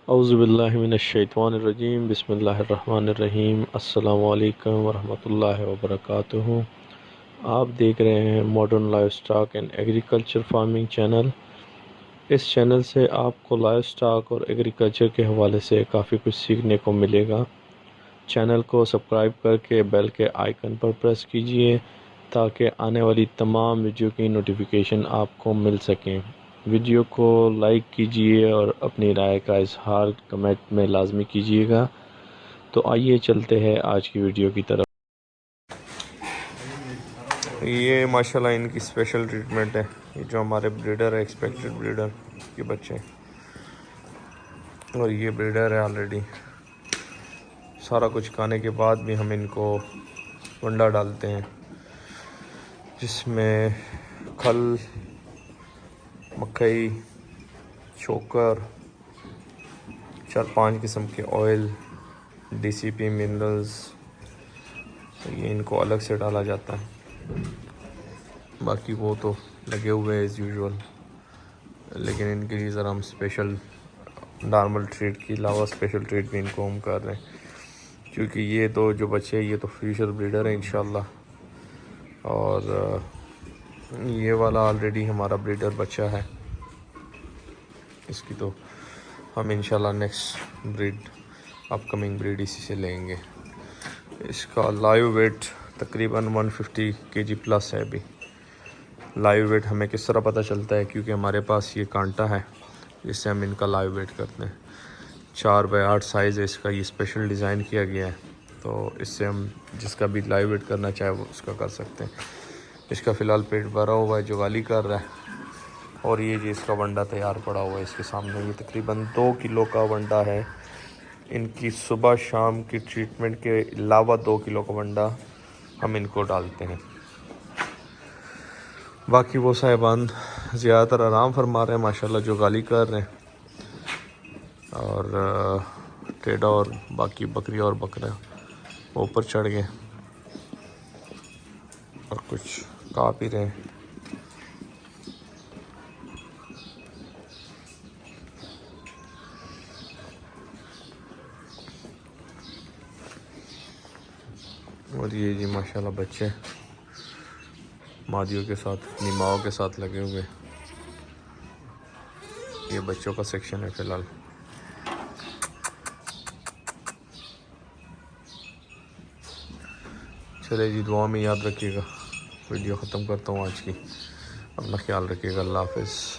औज़ुबिल्लाहिमिनश्शैतानिर्रजीम बिस्मिल्लाहिर्रहमानिर्रहीम अस्सलामु अलैकुम वरहमतुल्लाहि वबरकातुहू। आप देख रहे हैं modern life stock and agriculture farming channel. इस चैनल से आपको लाइफ स्टॉक और एग्रीकल्चर के हवाले से काफ़ी कुछ सीखने को मिलेगा। चैनल को सब्सक्राइब करके बेल के आइकन पर प्रेस कीजिए ताकि आने वाली तमाम वीडियो की नोटिफिकेशन आपको मिल सकें। वीडियो को लाइक कीजिए और अपनी राय का इजहार कमेंट में लाजमी कीजिएगा। तो आइए चलते हैं आज की वीडियो की तरफ। ये माशाल्लाह इनकी स्पेशल ट्रीटमेंट है। ये जो हमारे ब्रीडर है, एक्सपेक्टेड ब्रीडर के बच्चे, और ये ब्रीडर है ऑलरेडी। सारा कुछ खाने के बाद भी हम इनको वंडा डालते हैं जिसमें खल, मकई, शोकर, 4-5 किस्म के ऑयल, डीसीपी मिनरल्स, तो ये इनको अलग से डाला जाता है। बाकी वो तो लगे हुए हैं एज़ यूजुअल, लेकिन इनके लिए ज़रा हम स्पेशल नॉर्मल ट्रीट के अलावा स्पेशल ट्रीट भी इनको हम कर रहे हैं, क्योंकि ये तो जो बच्चे हैं ये तो फ्यूचर ब्रीडर है इंशाल्लाह। और ये वाला ऑलरेडी हमारा ब्रीडर बच्चा है, इसकी तो हम इंशाल्लाह नेक्स्ट ब्रीड, अपकमिंग ब्रीड इसी से लेंगे। इसका लाइव वेट तकरीबन 150 kg प्लस है। अभी लाइव वेट हमें किस तरह पता चलता है, क्योंकि हमारे पास ये कांटा है जिससे हम इनका लाइव वेट करते हैं। 4x8 साइज़ है इसका, ये स्पेशल डिज़ाइन किया गया है, तो इससे हम जिसका भी लाइव वेट करना चाहे वो उसका कर सकते हैं। इसका फ़िलहाल पेट भरा हुआ है, जो गाली कर रहा है, और ये जी इसका वंडा तैयार पड़ा हुआ है इसके सामने। ये तकरीबन 2 किलो का वंडा है। इनकी सुबह शाम की ट्रीटमेंट के अलावा 2 किलो का वंडा हम इनको डालते हैं। बाकी वो साहिबान ज़्यादातर आराम फरमा रहे हैं माशाल्लाह, जो गाली कर रहे हैं, और टेढ़ा और बाकी बकरी और बकरा वो ऊपर चढ़ गए और कुछ खा पी रहे हैं। और ये जी माशाल्लाह बच्चे मादियों के साथ, अपनी माओ के साथ लगे हुए। ये बच्चों का सेक्शन है फ़िलहाल। चले जी, दुआ में याद रखिएगा। वीडियो ख़त्म करता हूँ आज की। अपना ख्याल रखिएगा। अल्लाह हाफ़िज़।